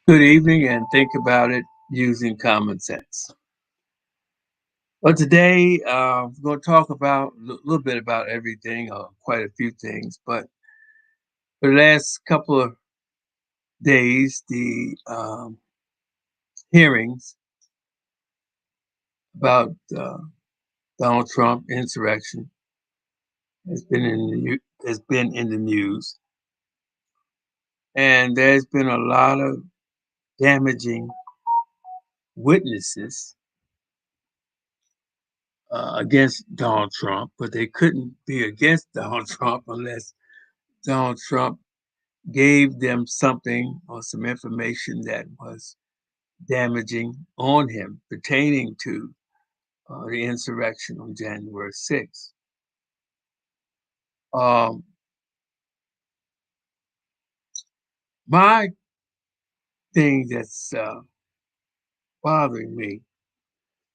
Good evening, and think about it using common sense. Well, today we're going to talk about a little bit about everything, quite a few things. But for the last couple of days, the hearings about Donald Trump insurrection has been in the news, and there's been a lot of damaging witnesses against Donald Trump, but they couldn't be against Donald Trump unless Donald Trump gave them something or some information that was damaging on him pertaining to the insurrection on January 6th. Um, my thing that's bothering me,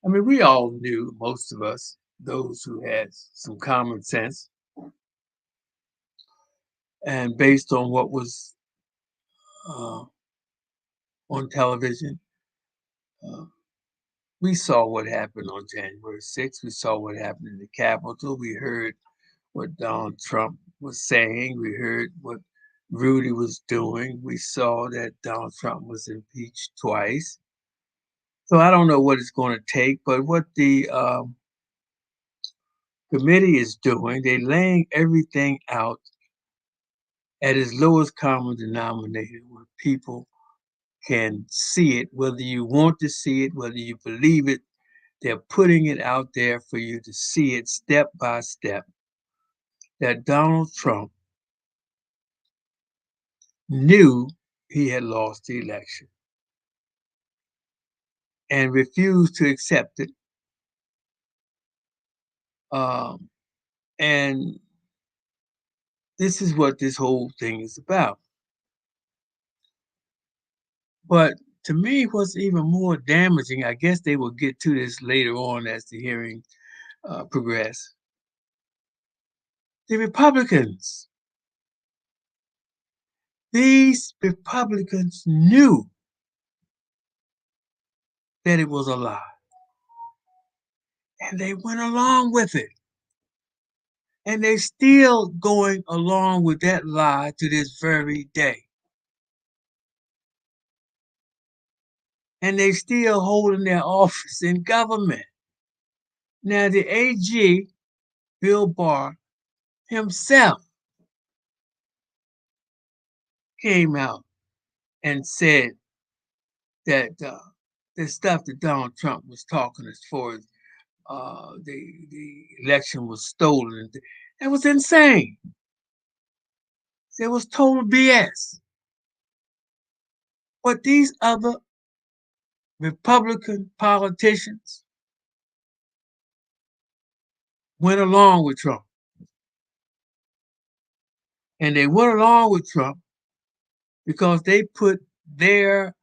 I mean, we all knew, most of us, those who had some common sense, and based on what was uh, on television, uh, we saw what happened on January 6th. We saw what happened in the Capitol. We heard what Donald Trump was saying. We heard what Rudy was doing. We saw that Donald Trump was impeached twice. So I don't know what it's going to take, but what the committee is doing, they're laying everything out at its lowest common denominator where people can see it, whether you want to see it, whether you believe it. They're putting it out there for you to see it step by step that Donald Trump knew he had lost the election and refused to accept it. Um, and this is what this whole thing is about. But to me, what's even more damaging, I guess they will get to this later on as the hearing progress. The Republicans, these Republicans knew that it was a lie, and they went along with it. And they still going along with that lie to this very day. And they still holding their office in government. Now the AG, Bill Barr himself, came out and said that the stuff that Donald Trump was talking as far as the election was stolen, that was insane. It was total BS. But these other Republican politicians went along with Trump. And they went along with Trump because they put their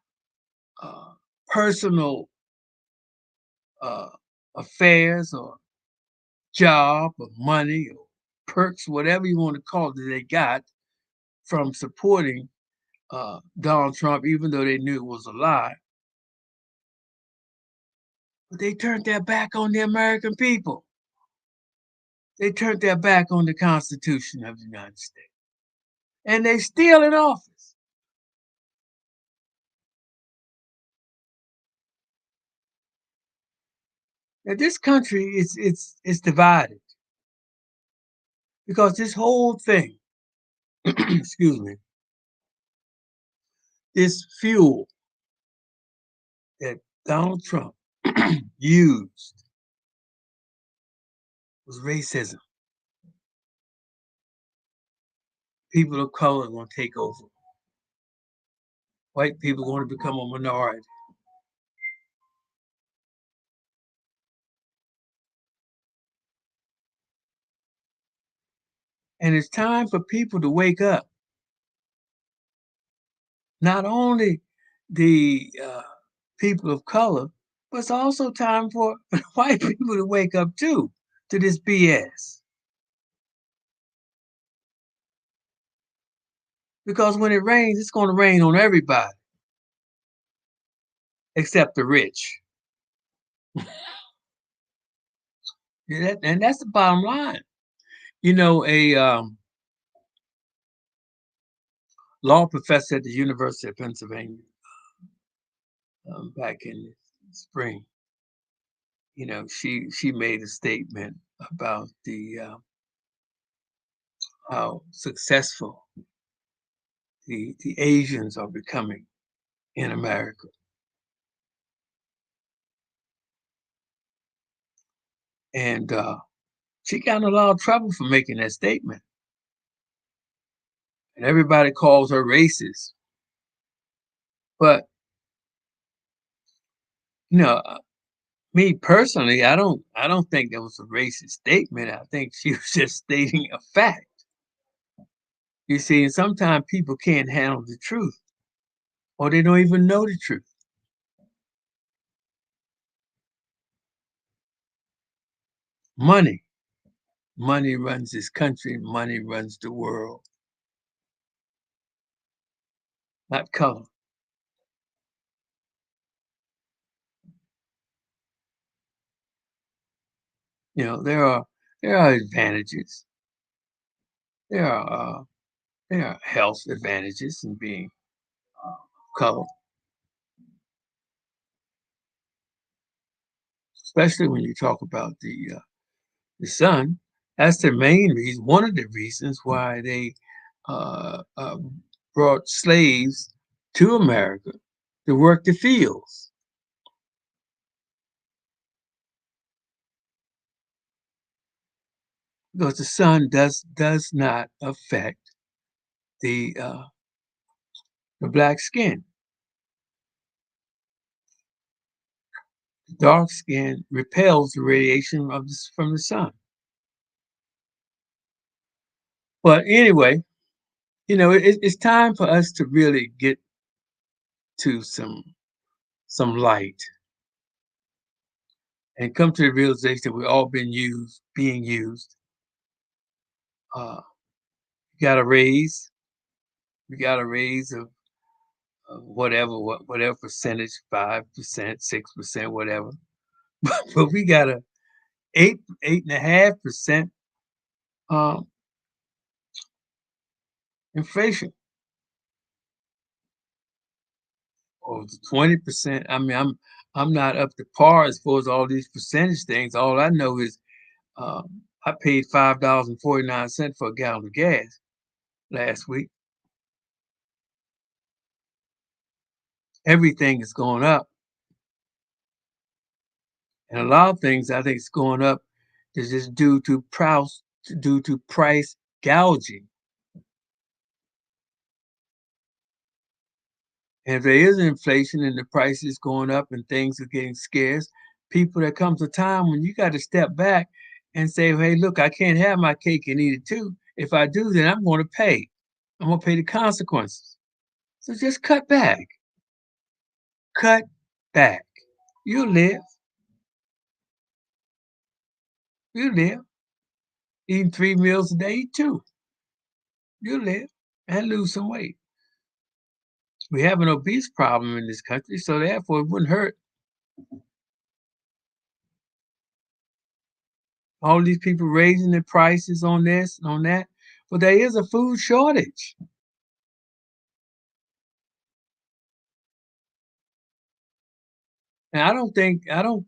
uh, personal uh, affairs or job or money or perks, whatever you want to call it, that they got from supporting Donald Trump, even though they knew it was a lie. But they turned their back on the American people. They turned their back on the Constitution of the United States. And they still in office. Now this country is divided because this whole thing, excuse me, this fuel that Donald Trump used was racism. People of color are going to take over. White people are going to become a minority. And it's time for people to wake up. Not only the people of color, but it's also time for white people to wake up too to this BS. Because when it rains, it's going to rain on everybody. except the rich. Yeah, and that's the bottom line. A law professor at the University of Pennsylvania, back in the spring, she made a statement about the how successful the Asians are becoming in America, and she got in a lot of trouble for making that statement, and everybody calls her racist. But you know, uh, me personally, I don't think that was a racist statement. I think she was just stating a fact. You see, and sometimes people can't handle the truth, or they don't even know the truth. Money, money runs this country. Money runs the world, not color. You know, there are advantages. There are there are health advantages in being color, especially when you talk about the sun. That's the main reason. One of the reasons why they uh, uh, brought slaves to America to work the fields, because the sun does not affect the black skin. Dark skin repels the radiation from the sun. But anyway, it's time for us to really get to some light and come to the realization that we've all being used. Uh, we got a raise, we got a raise of whatever percentage, 5%, 6%, whatever. But we got a 8.5% um, inflation, or 20%. I mean, I'm not up to par as far as all these percentage things. All I know is I paid $5.49 for a gallon of gas last week. Everything is going up, and a lot of things I think is going up is just due to price gouging. And if there is inflation and the price is going up and things are getting scarce, there comes a time when you got to step back and say, "Hey, look, I can't have my cake and eat it too. If I do, then I'm going to pay. I'm going to pay the consequences." So just cut back. Cut back. You live. You live. Eating 3 meals a day, eat two. You live and lose some weight. We have an obese problem in this country, so therefore it wouldn't hurt. All these people raising the prices on this and on that. But there is a food shortage. And I don't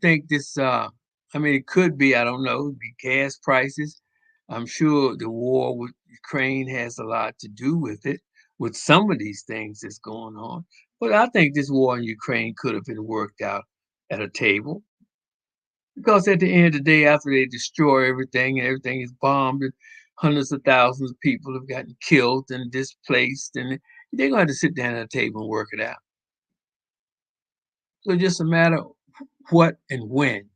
think this I mean it could be, I don't know, the gas prices. I'm sure the war with Ukraine has a lot to do with it, with some of these things that's going on. But I think this war in Ukraine could have been worked out at a table. Because at the end of the day, after they destroy everything and everything is bombed and hundreds of thousands of people have gotten killed and displaced, and they're gonna have to sit down at a table and work it out. So it's just a matter of what and when.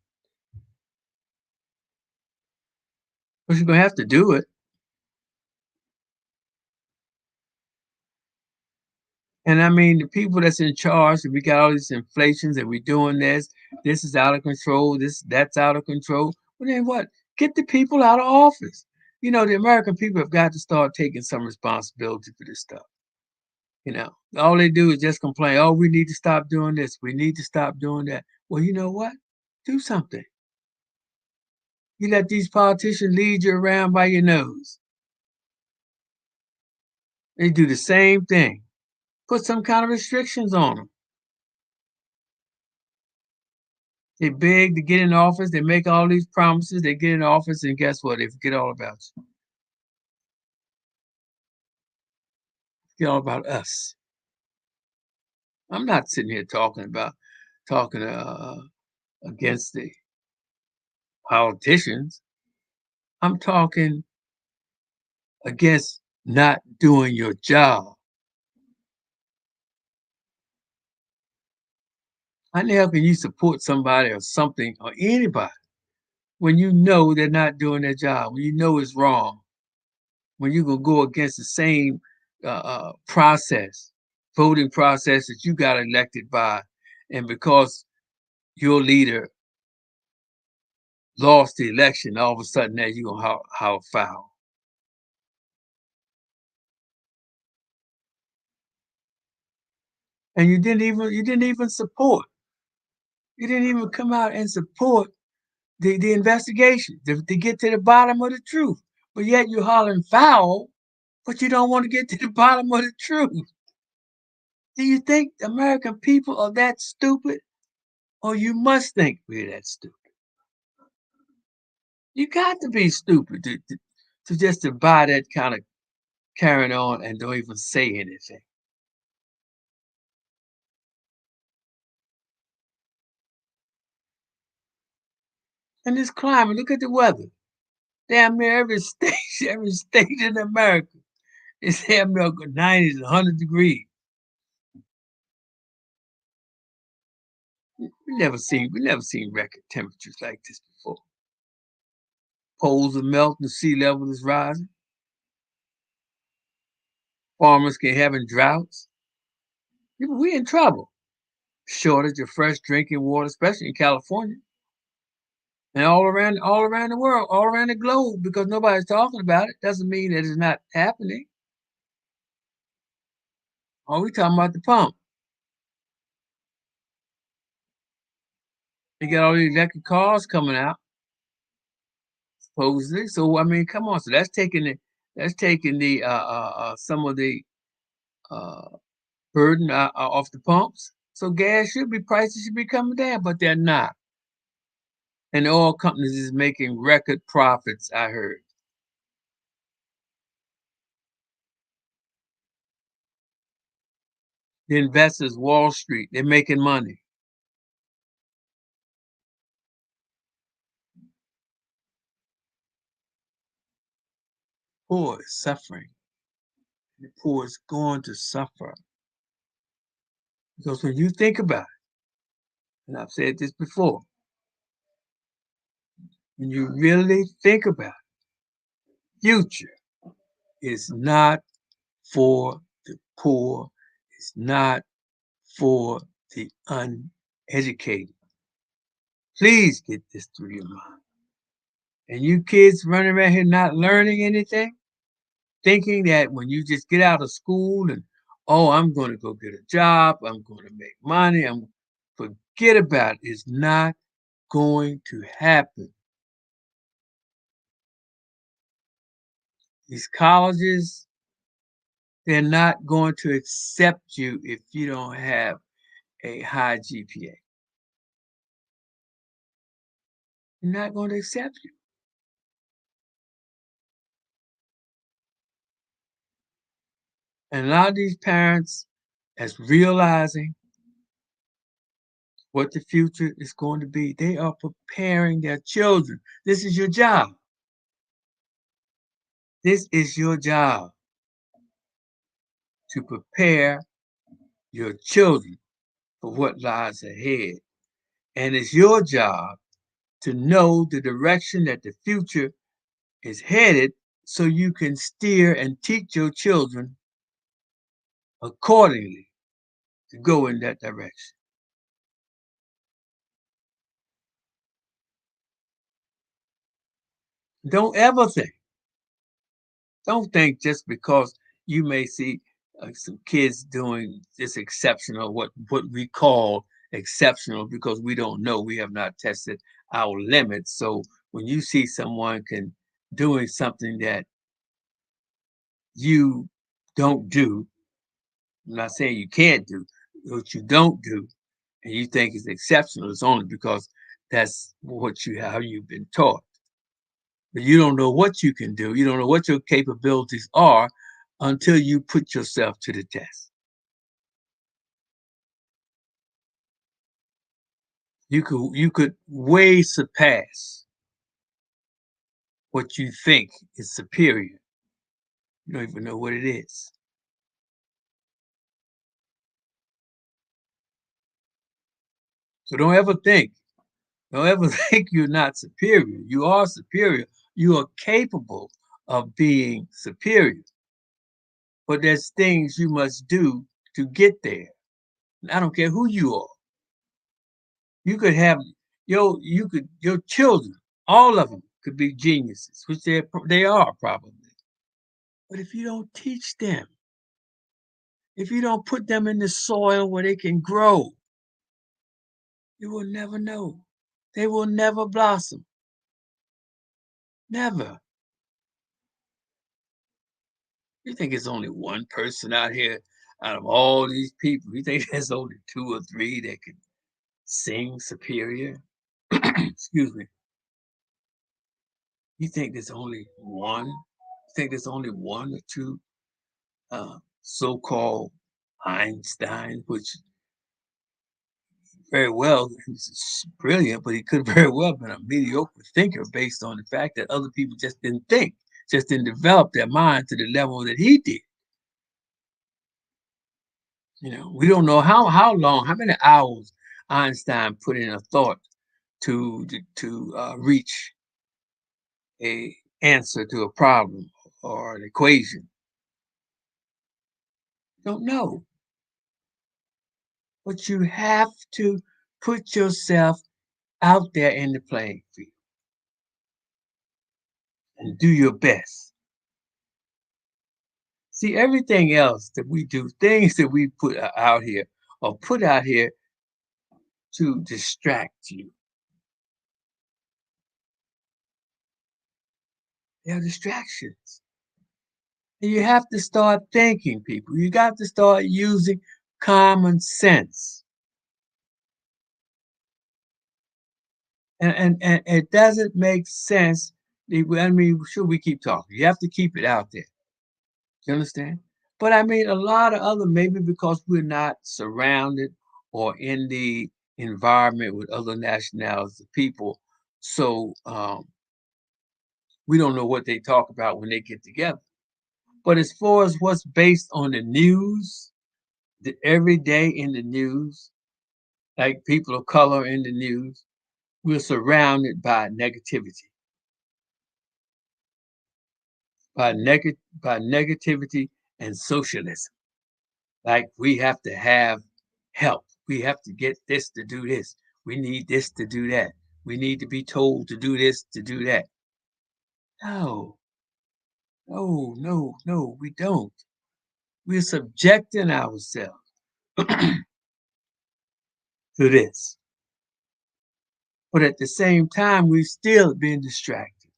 But you're gonna have to do it. And I mean the people that's in charge, we got all these inflations and we're doing this is out of control, that's out of control. Well then what? Get the people out of office. The American people have got to start taking some responsibility for this stuff. All they do is just complain. Oh, we need to stop doing this. We need to stop doing that. Well, you know what? Do something. You let these politicians lead you around by your nose. They do the same thing. Put some kind of restrictions on them. They beg to get in office. They make all these promises. They get in office, and guess what? They forget all about you. Forget all about us. I'm not sitting here talking against the politicians. I'm talking against not doing your job. How the hell can you support somebody or something or anybody when you know they're not doing their job, when you know it's wrong, when you can go against the same process, voting process that you got elected by, and because your leader lost the election, all of a sudden now you're gonna howl foul. And you didn't even support. You didn't even come out and support the investigation to get to the bottom of the truth. But yet you're hollering foul, but you don't want to get to the bottom of the truth. Do you think the American people are that stupid? Or you must think we're that stupid. You got to be stupid to just to buy that kind of carrying on and don't even say anything. And this climate, look at the weather. Damn near every state, every state in America is damn near 90s, 100 degrees. We never seen record temperatures like this before. Poles are melting, sea level is rising. Farmers can having droughts. We in trouble. Shortage of fresh drinking water, especially in California and all around the world, all around the globe. Because nobody's talking about it, doesn't mean that it's not happening. Oh, we talking about the pump. You got all these electric cars coming out, supposedly. So I mean, come on. So that's taking the some of the uh, burden off the pumps. So prices should be coming down, but they're not. And the oil companies is making record profits, I heard. The investors, Wall Street, they're making money. Poor is suffering. The poor is going to suffer. Because when you think about it, and I've said this before, when you really think about it, future is not for the poor, it's not for the uneducated. Please get this through your mind. And you kids running around here not learning anything, thinking that when you just get out of school and oh, I'm going to go get a job, I'm going to make money, I'm forget about it. It's not going to happen. These colleges, they're not going to accept you if you don't have a high GPA. They're not going to accept you. And a lot of these parents, as realizing what the future is going to be, they are preparing their children. This is your job. This is your job to prepare your children for what lies ahead. And it's your job to know the direction that the future is headed so you can steer and teach your children accordingly to go in that direction. Don't ever think, don't think just because you may see some kids doing this exceptional, what we call exceptional, because we don't know, we have not tested our limits. So when you see someone can doing something that you don't do, I'm not saying you can't do, what you don't do, and you think is exceptional, it's only because that's what you how you've been taught. But you don't know what you can do. You don't know what your capabilities are until you put yourself to the test. You could way surpass what you think is superior. You don't even know what it is. So don't ever think you're not superior. You are superior. You are capable of being superior. But there's things you must do to get there. I don't care who you are. You could have your children, all of them could be geniuses, which they are probably. But if you don't teach them, if you don't put them in the soil where they can grow, you will never know. They will never blossom. Never. You think it's only one person out here out of all these people? You think there's only two or three that can sing superior? Excuse me. You think there's only one? You think there's only one or two so-called Einstein, which very well he's brilliant, but he could very well have been a mediocre thinker based on the fact that other people just didn't think, just didn't develop their mind to the level that he did. We don't know how long, how many hours Einstein put in a thought to reach a answer to a problem or an equation. Don't know, but you have to put yourself out there in the playing field and do your best. See, everything else that we do, things that we put out here or put out here to distract you, they're distractions. And you have to start thinking, people. You got to start using common sense. And it doesn't make sense. I mean, sure, we keep talking. You have to keep it out there. You understand? But I mean, a lot of other, maybe because we're not surrounded or in the environment with other nationalities of people, so we don't know what they talk about when they get together. But as far as what's based on the news, the every day in the news, like people of color in the news, we're surrounded by negativity, by negativity and socialism. Like we have to have help. We have to get this to do this. We need this to do that. We need to be told to do this to do that. No, no, no, no, we don't. We're subjecting ourselves to this. But at the same time, we're still being distracted.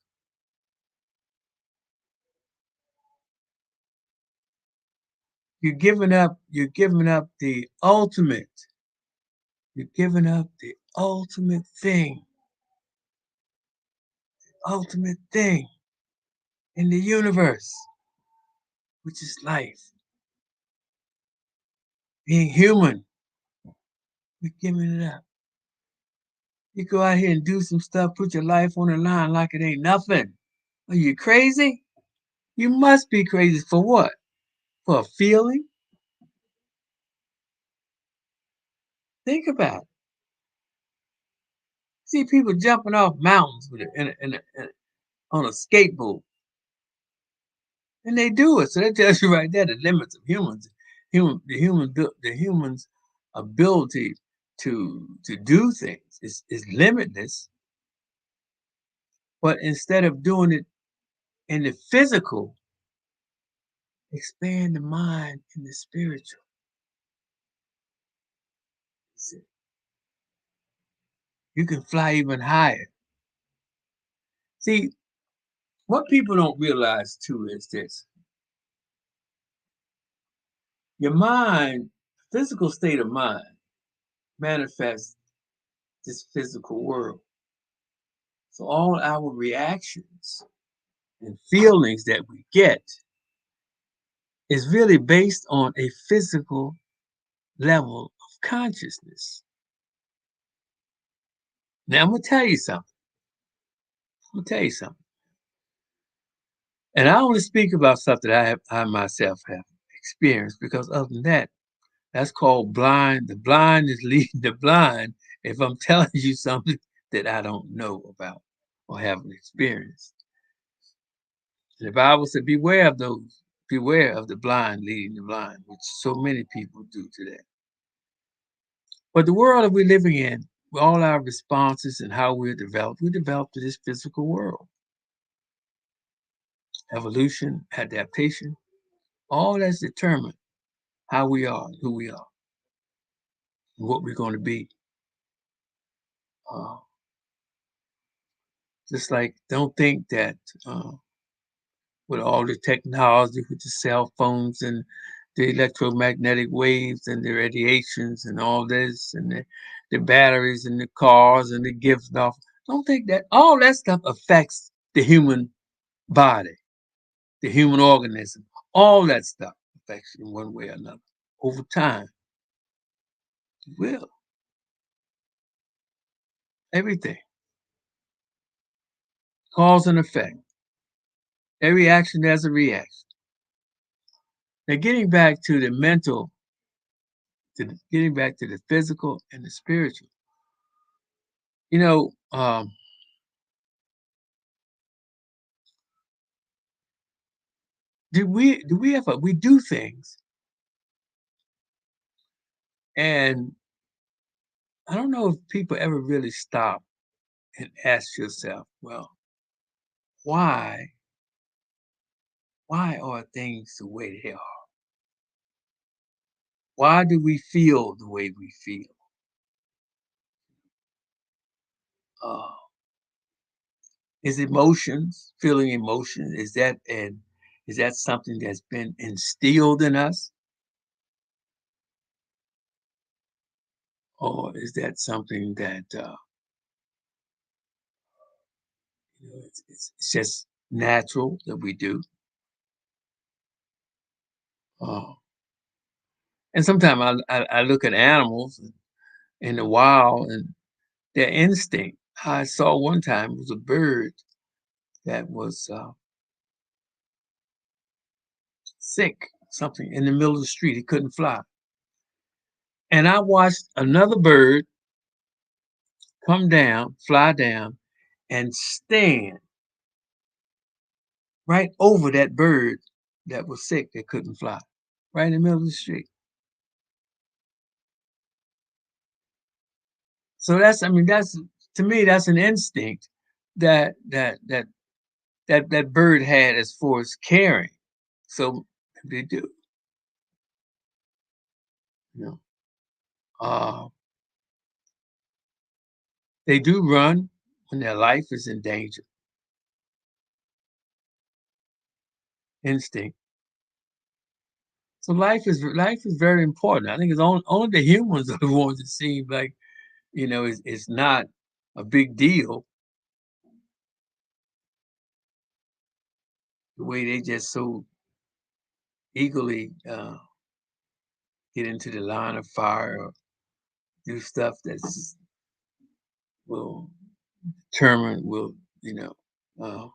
You're giving up you're giving up the ultimate thing in the universe, which is life, being human. You're giving it up. You go out here and do some stuff, put your life on the line like it ain't nothing. Are you crazy? You must be crazy for what? For a feeling? Think about it. See people jumping off mountains with on a skateboard, and they do it. So that tells you right there the limits of humans, the humans' ability to do things is limitless. But instead of doing it in the physical, Expand the mind and the spiritual. You can fly even higher. See, what people don't realize too is this. Your mind, physical state of mind, manifests this physical world. So all our reactions and feelings that we get is really based on a physical level of consciousness. Now I'm gonna tell you something. I'm gonna tell you something. And I only speak about stuff that I myself have experienced because other than that, that's called blind. The blind is leading the blind if I'm telling you something that I don't know about or haven't experienced. And the Bible said, beware of the blind leading the blind, which so many people do today. But the world that we're living in, all our responses and how we're developed to this physical world. Evolution, adaptation, all that's determined how we are, who we are, and what we're going to be. Uh, just like, don't think that with all the technology, with the cell phones and the electromagnetic waves and the radiations and all this and the batteries and the cars and the gifts off. Don't think that all that stuff affects the human body, the human organism. All that stuff affects you in one way or another. Over time, it will. Everything. Cause and effect. Every action has a reaction. Now, getting back to the physical and the spiritual. You know, do we ever we do things, and I don't know if people ever really stop and ask yourself, well, why why are things the way they are? Why do we feel the way we feel? Uh, is emotions, feeling emotion, is that something that's been instilled in us? Or is that something that it's just natural that we do? Uh, and sometimes I look at animals in the wild and their instinct. I saw one time was a bird that was sick, something in the middle of the street. It couldn't fly. And I watched another bird come down, fly down, and stand right over that bird that was sick that couldn't fly, right in the middle of the street. So that's to me, that's an instinct that that bird had as far as caring. So they do, you know. Uh, they do run when their life is in danger. Instinct. So life is very important. I think it's only the humans are the ones that seem like it's not a big deal the way they just so eagerly get into the line of fire or do stuff that's will determine will uh,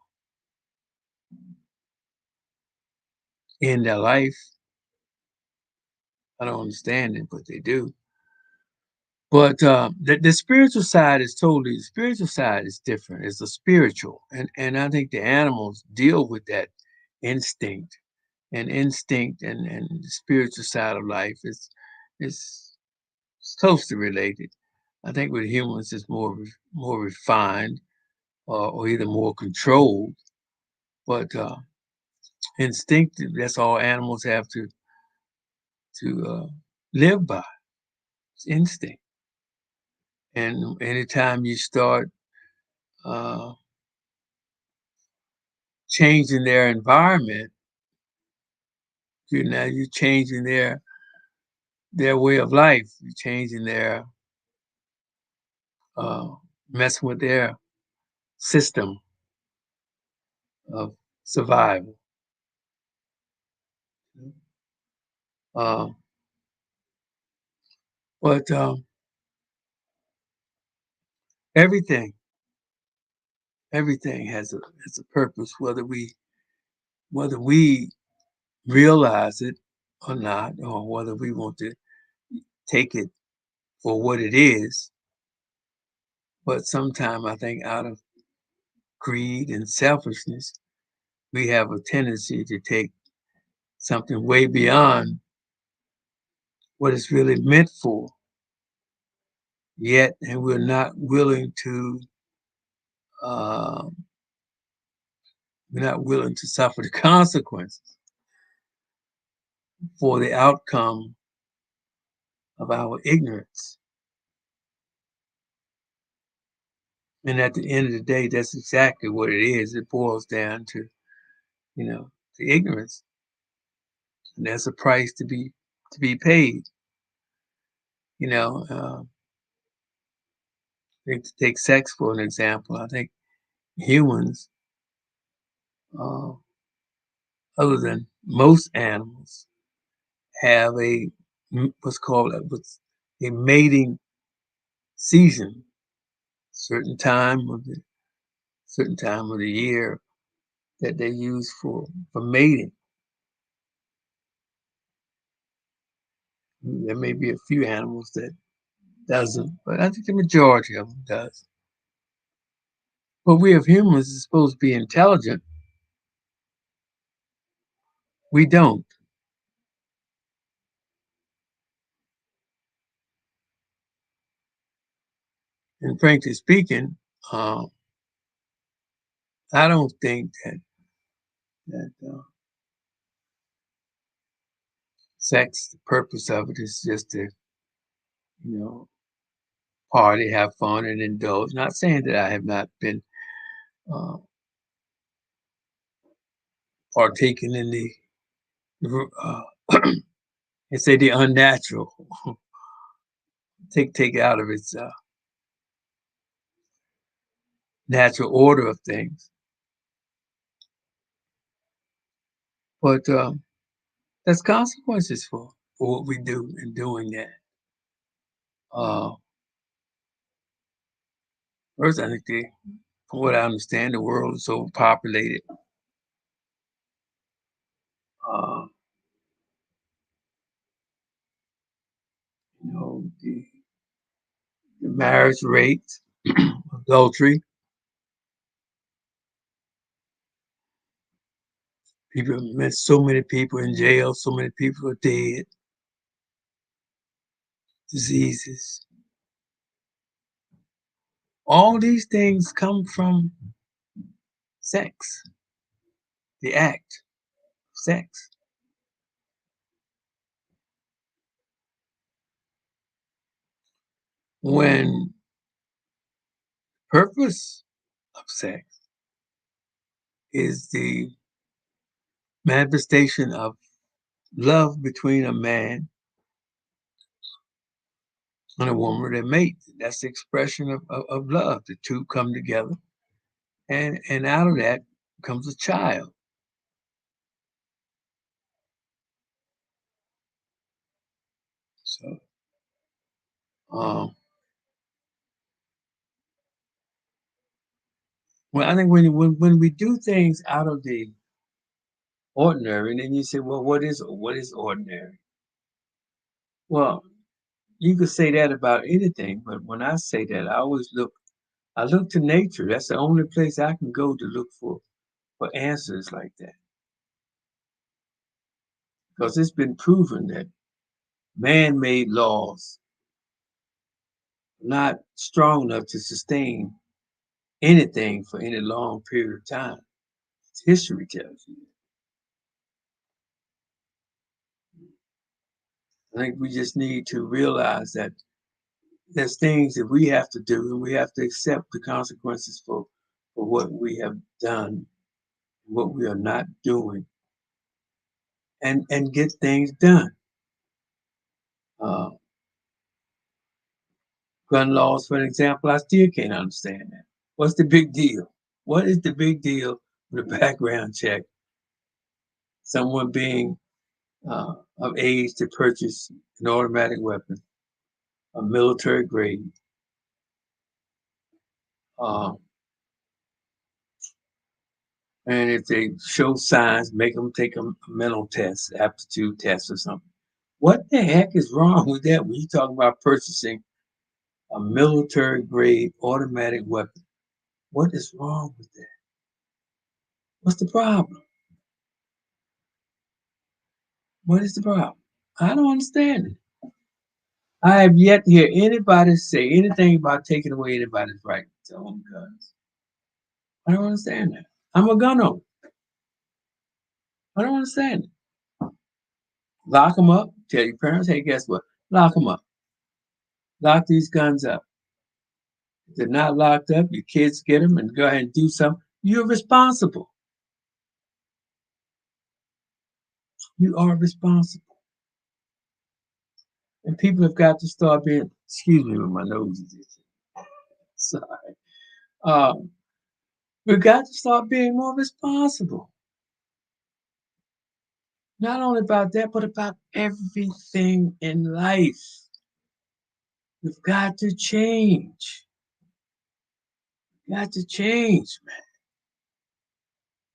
end their life. I don't understand it, but they do. But the spiritual side is different. It's a spiritual, and I think the animals deal with that instinct, and and the spiritual side of life is closely related. I think with humans it's more refined or either more controlled. But instinctive. That's all animals have to live by. It's instinct. And anytime you start uh, changing their environment, you're changing their way of life. You're changing their uh, messing with their system of survival. Um, but everything, everything has a purpose, whether we realize it or not, or whether we want to take it for what it is. But sometimes I think out of greed and selfishness, we have a tendency to take something way beyond what it's really meant for, yet, and we're not willing to uh, we're not willing to suffer the consequences for the outcome of our ignorance. And at the end of the day, that's exactly what it is. It boils down to ignorance, and there's a price to be paid. You know, to take sex for an example. I think humans, uh, other than most animals, have what's a mating season, certain time of the certain time of the year that they use for mating. There may be a few animals that doesn't, but I think the majority of them does. But we as humans are supposed to be intelligent. We don't. And frankly speaking, uh, I don't think that sex, the purpose of it is just to, you know, party, have fun, and indulge. Not saying that I have not been uh, partaking in uh, and say the unnatural, take it out of its natural order of things. But there's consequences for what we do in doing that. Uh, First, I think from what I understand, the world is overpopulated. Uh, the marriage rate, adultery, people met so many people in jail, so many people are dead, diseases. All these things come from sex, the act of sex. When purpose of sex is the manifestation of love between a man and a woman that mate. That's the expression of love. The two come together, and out of that comes a child. So, um, well, I think when we do things out of the ordinary, and then you say, well, what is ordinary? Well, you could say that about anything, but when I say that, I look to nature. That's the only place I can go to look for answers like that. Because it's been proven that man-made laws are not strong enough to sustain anything for any long period of time. History tells you. I think we just need to realize that there's things that we have to do, and we have to accept the consequences for what we have done, what we are not doing, and get things done. Uh, Gun laws, for example, I still can't understand that. What's the big deal? What is the big deal with a background check? Someone being of age to purchase an automatic weapon, a military grade. Uh, and if they show signs, make them take a mental test, aptitude test or something. What the heck is wrong with that when you talk about purchasing a military grade automatic weapon? What is wrong with that? What's the problem? What is the problem? I don't understand it. I have yet to hear anybody say anything about taking away anybody's right to own guns. I don't understand that. I'm a gun owner. I don't understand it. Lock them up. Tell your parents, hey, guess what? Lock them up. Lock these guns up. If they're not locked up, your kids get them and go ahead and do something. You're responsible. You are responsible. And people have got to start being, excuse me when my nose is itching. Sorry. Um, we've got to start being more responsible. Not only about that, but about everything in life. We've got to change. We've got to change, man.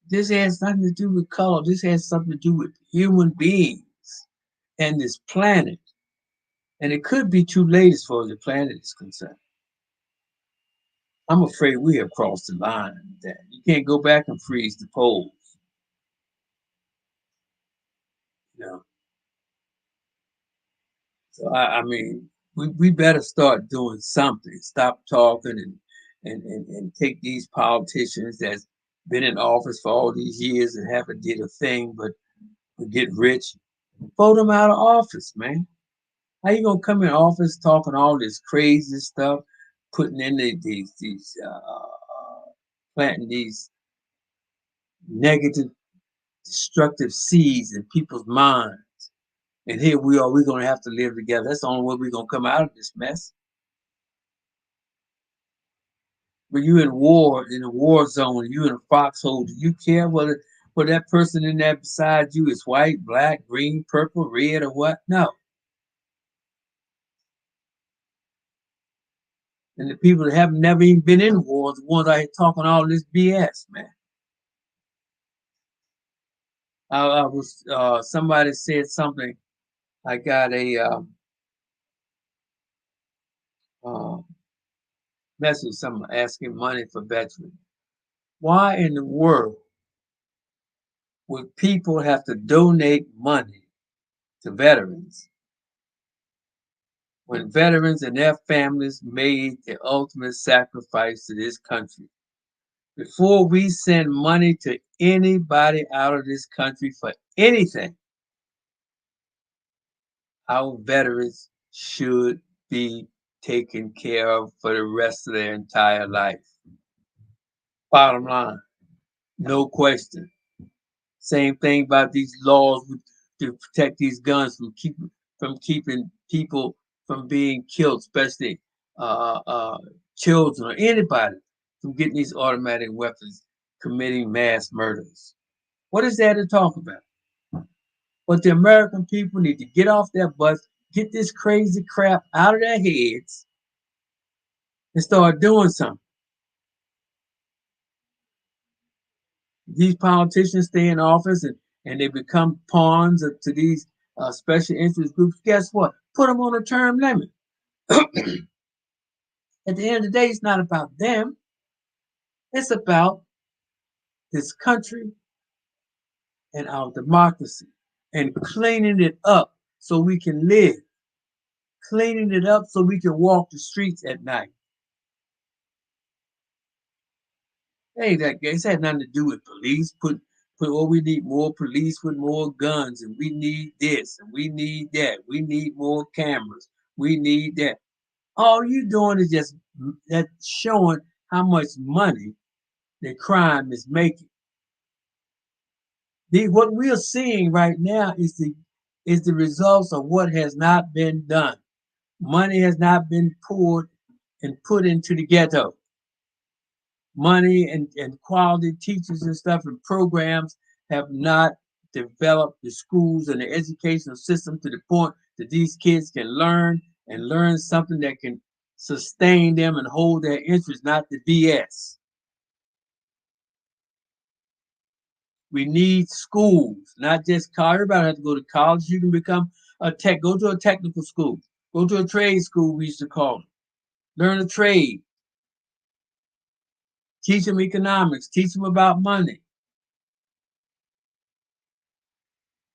This has nothing to do with color. This has something to do with human beings and this planet. And it could be too late as far as the planet is concerned. I'm afraid we have crossed the line with that. You can't go back and freeze the poles. You know. So I mean, we better start doing something. Stop talking and take these politicians that's been in office for all these years and haven't did a thing but get rich. Vote them out of office, man. How you gonna come in office talking all this crazy stuff, putting in these planting these negative, destructive seeds in people's minds? And here we are, we're gonna have to live together. That's the only way we're gonna come out of this mess. When you in a war zone, you in a foxhole, do you care whether that person in there beside you is white, black, green, purple, red, or what? No. And the people that have never even been in wars, the ones out here talking all this BS, man. I was somebody said something. I got a uh, message, someone asking money for veterans. Why in the world would people have to donate money to veterans when veterans and their families made the ultimate sacrifice to this country? Before we send money to anybody out of this country for anything, our veterans should be taken care of for the rest of their entire life. Bottom line, no question. Same thing about these laws to protect these guns from keeping people from being killed, especially children or anybody from getting these automatic weapons, committing mass murders. What is there to talk about? But the American people need to get off their butts, get this crazy crap out of their heads, and start doing something. These politicians stay in office and they become pawns to these special interest groups. Guess what? Put them on a term limit. At the end of the day, it's not about them. It's about this country and our democracy and cleaning it up so we can live. Cleaning it up so we can walk the streets at night. Hey, that it's had nothing to do with police Oh, we need more police with more guns, and we need this, and we need that. We need more cameras. We need that. All you doing is just that showing how much money that crime is making. What we're seeing right now is the results of what has not been done. Money has not been poured and put into the ghetto. Money and quality teachers and stuff and programs have not developed the schools and the educational system to the point that these kids can learn and learn something that can sustain them and hold their interest, not the BS. We need schools, not just college. Everybody has to go to college. You can become go to a technical school, go to a trade school, we used to call it. Learn a trade, teach them economics, teach them about money.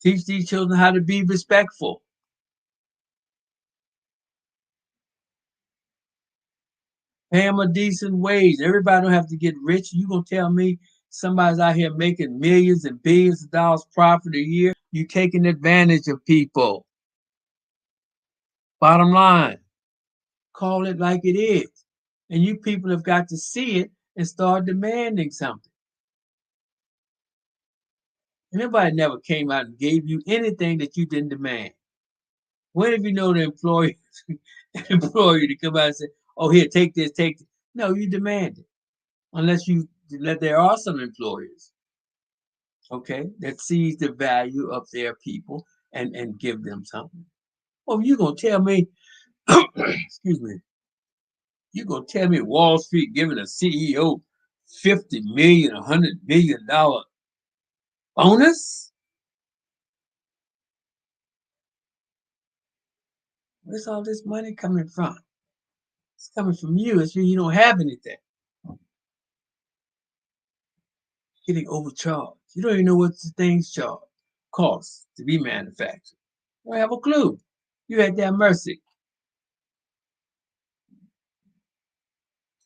Teach these children how to be respectful. Pay them a decent wage. Everybody don't have to get rich. You gonna tell me somebody's out here making millions and billions of dollars profit a year? You taking advantage of people. Bottom line, call it like it is. And you people have got to see it and start demanding something. And everybody never came out and gave you anything that you didn't demand. When have you known the employer to come out and say, "Oh, here, take this, take this"? No, you demand it. Unless there are some employers, okay, that sees the value of their people and give them something. Well, you gonna tell me, excuse me, you gonna tell me Wall Street giving a CEO 50 million, $100 million bonus? Where's all this money coming from? It's coming from you. It's you don't have anything. Getting overcharged. You don't even know what the things cost to be manufactured. You don't have a clue. You're at their mercy.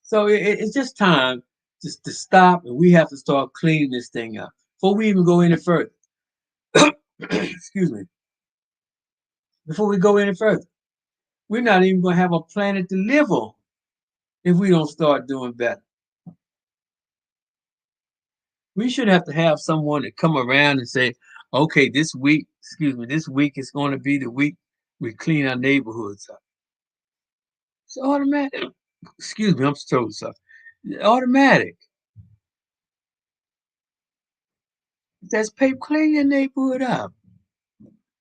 So it's just time just to stop, and we have to start cleaning this thing up before we even go any further. Excuse me. Before we go any further, we're not even going to have a planet to live on if we don't start doing better. We should have to have someone to come around and say, okay, this week, this week is going to be the week we clean our neighborhoods up. It's automatic. Excuse me, I'm so sorry. Automatic. That's paper, clean your neighborhood up.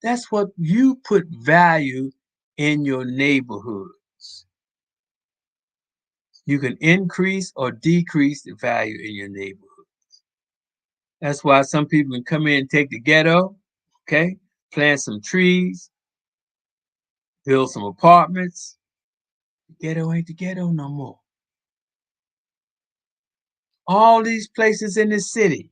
That's what you put value in your neighborhoods. You can increase or decrease the value in your neighborhood. That's why some people can come in and take the ghetto, okay, plant some trees, build some apartments. The ghetto ain't the ghetto no more. All these places in the city,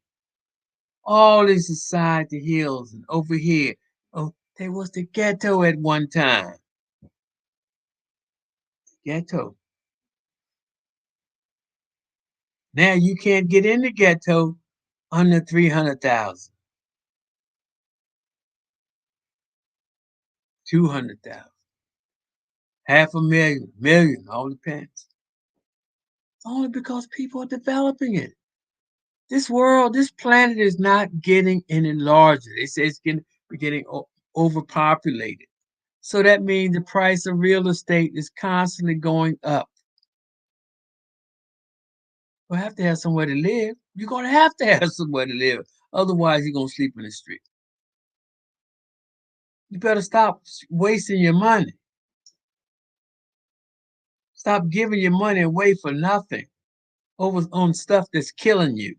all these society hills and over here, oh, there was the ghetto at one time. Ghetto. Now you can't get in the ghetto under 300,000, 200,000, half a million, million, all depends. Only because people are developing it. This world, this planet is not getting any larger. They say it's getting overpopulated. So that means the price of real estate is constantly going up. You'll have to have somewhere to live. You're going to have somewhere to live. Otherwise, you're going to sleep in the street. You better stop wasting your money. Stop giving your money away for nothing over on stuff that's killing you.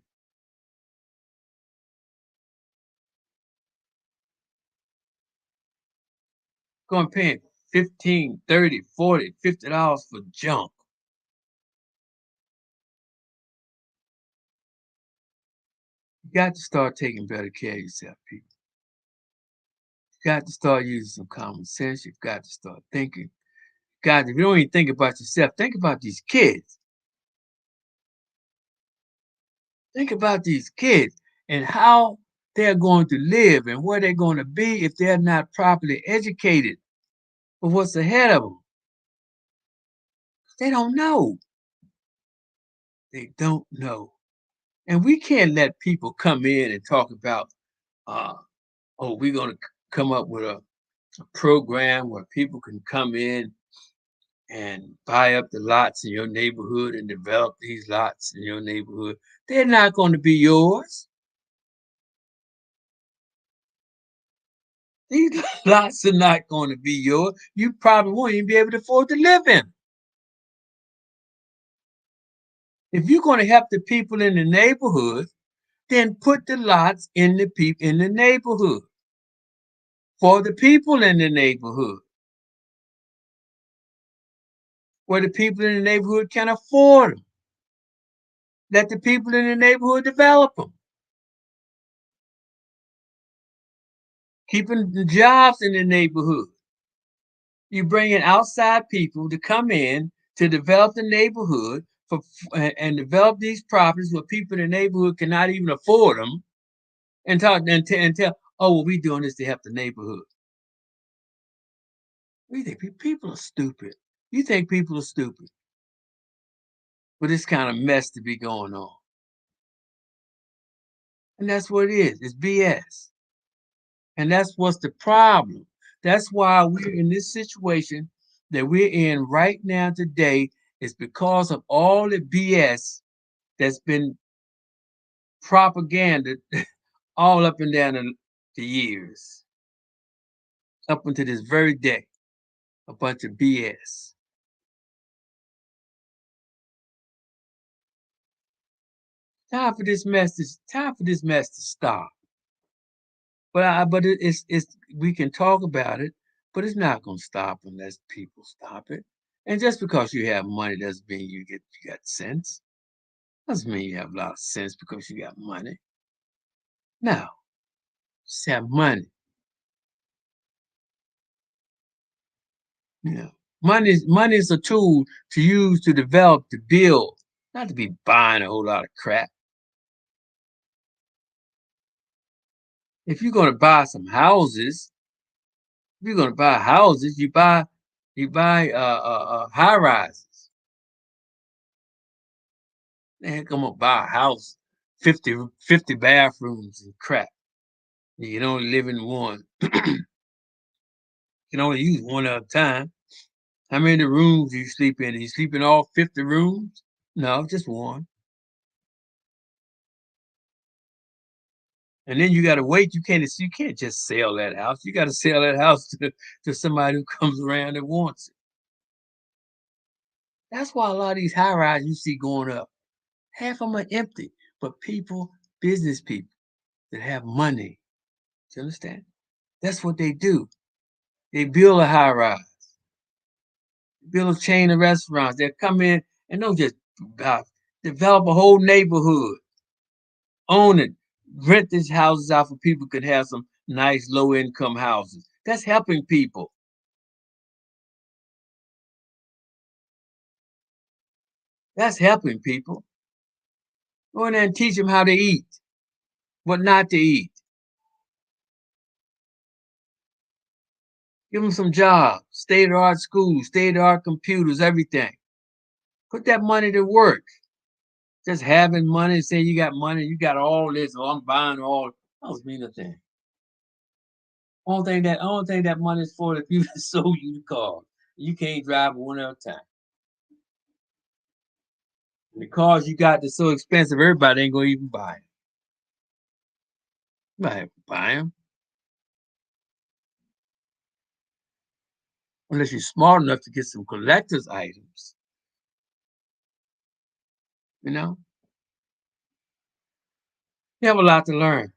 Going paying 15, 30, 40, $50 for junk. You got to start taking better care of yourself, people. You got to start using some common sense. You've got to start thinking. God, if you don't even think about yourself, think about these kids. Think about these kids. and how they're going to live and where they're going to be if they're not properly educated for what's ahead of them. They don't know. They don't know. And we can't let people come in and talk about, uh, oh, we're going to come up with a program where people can come in and buy up the lots in your neighborhood and develop these lots in your neighborhood. They're not going to be yours. These lots are not going to be yours. You probably won't even be able to afford to live in. If you're going to help the people in the neighborhood, then put the lots in the neighborhood for the people in the neighborhood, where the people in the neighborhood can afford them. Let the people in the neighborhood develop them. Keeping the jobs in the neighborhood. You bring in outside people to come in to develop the neighborhood and develop these properties where people in the neighborhood cannot even afford them, and talk and tell, oh, well, we doing this to help the neighborhood. We think people are stupid. You think people are stupid for this kind of mess to be going on, and that's what it is. It's BS, and that's what's the problem. That's why we're in this situation that we're in right now today. Is because of all the BS that's been propaganda all up and down the years, up until this very day. A bunch of BS. Time for this mess to stop. But it's we can talk about it, but it's not gonna stop unless people stop it. And just because you have money doesn't mean you got sense. Doesn't mean you have a lot of sense because you got money. No, just have money. You know, money is a tool to use to develop, to build, not to be buying a whole lot of crap. If you're gonna buy some houses, if you're gonna buy houses, you buy high rises. Man, come on, buy a house, 50 bathrooms and crap. You can only live in one. You can only use one at a time. How many rooms do you sleep in? Do you sleep in all 50 rooms? No, just one. And then you got to wait. You can't just sell that house. You got to sell that house to somebody who comes around and wants it. That's why a lot of these high rises you see going up, half of them are empty. But business people that have money, do you understand? That's what they do. They build a high rise, build a chain of restaurants. They come in and don't just uh, develop a whole neighborhood, own it, rent these houses out for people could have some nice low income houses. That's helping people. That's helping people. Go in there and teach them how to eat, what not to eat. Give them some jobs, state of the art schools, state of the art computers, everything. Put that money to work. Just having money, saying you got money, you got all this, oh, I'm buying all. That doesn't mean a thing. Only thing that money is for if you sold you the car. You can't drive one at a time. And the cars you got that's so expensive, everybody ain't gonna even buy them. Nobody buy them unless you're smart enough to get some collector's items. You know, you have a lot to learn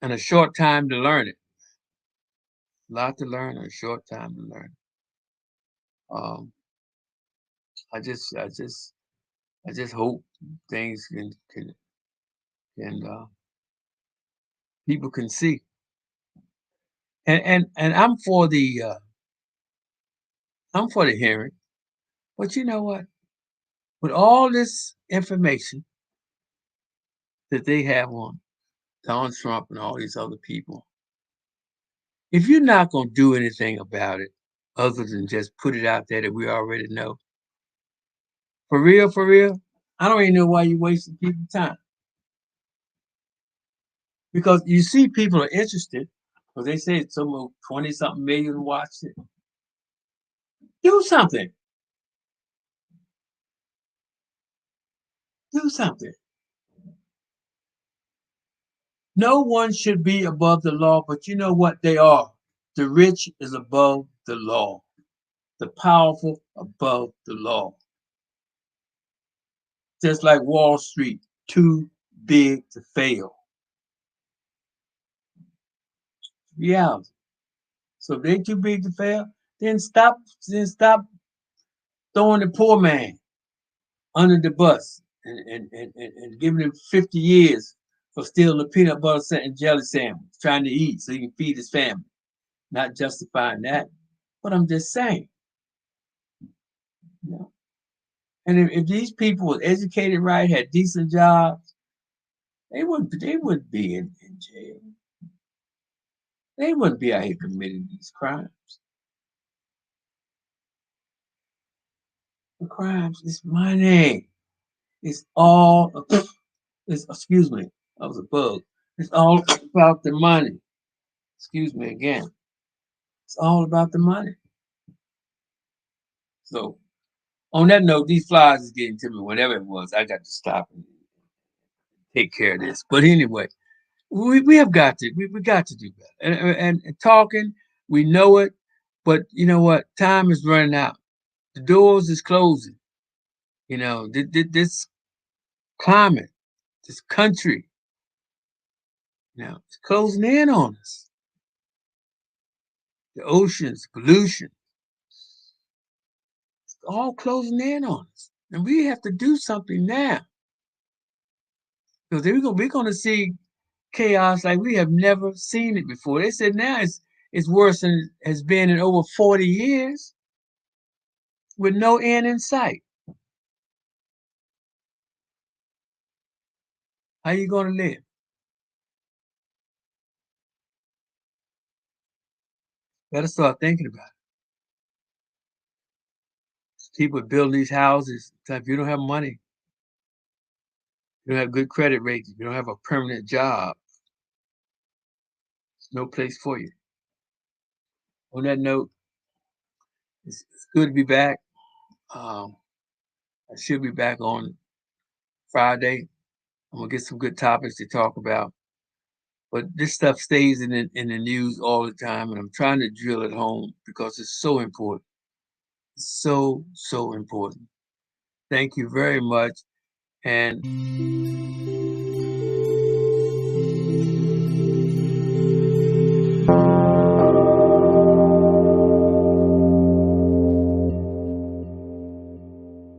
and a short time to learn it. A lot to learn and a short time to learn. Um, I just, I just, I just hope things can people can see. And I'm for the hearing. But you know what? With all this information that they have on, Donald Trump and all these other people. If you're not going to do anything about it, other than just put it out there that we already know, for real, I don't even know why you're wasting people's time. Because you see people are interested, because they say some 20 something million watched it. Do something. Do something. No one should be above the law, but you know what they are? The rich is above the law. The powerful above the law. Just like Wall Street, too big to fail. Reality. So if they too big to fail, then stop throwing the poor man under the bus and giving him 50 years for stealing a peanut butter and jelly sandwich, trying to eat so he can feed his family. Not justifying that, but I'm just saying. You know? And if these people were educated right, had decent jobs, they wouldn't be in jail. They wouldn't be out here committing these crimes. The crimes is money. It's all excuse me, that was a bug. It's all about the money. Excuse me again. It's all about the money. So on that note, these flies is getting to me. Whatever it was, I got to stop and take care of this. But anyway, we have got to we got to do better. And talking, we know it, but you know what? Time is running out. The doors is closing. You know, this climate, this country, you know, it's closing in on us. The oceans, pollution, it's all closing in on us. And we have to do something now. Because we're gonna see chaos like we have never seen it before. They said now it's worse than it has been in over 40 years with no end in sight. How you gonna live? Gotta start thinking about it. People build these houses. If you don't have money, you don't have good credit ratings, you don't have a permanent job, there's no place for you. On that note, it's good to be back. Um, I should be back on Friday. I'm gonna get some good topics to talk about. But this stuff stays in the news all the time, and I'm trying to drill it home because it's so important. It's so important. Thank you very much, and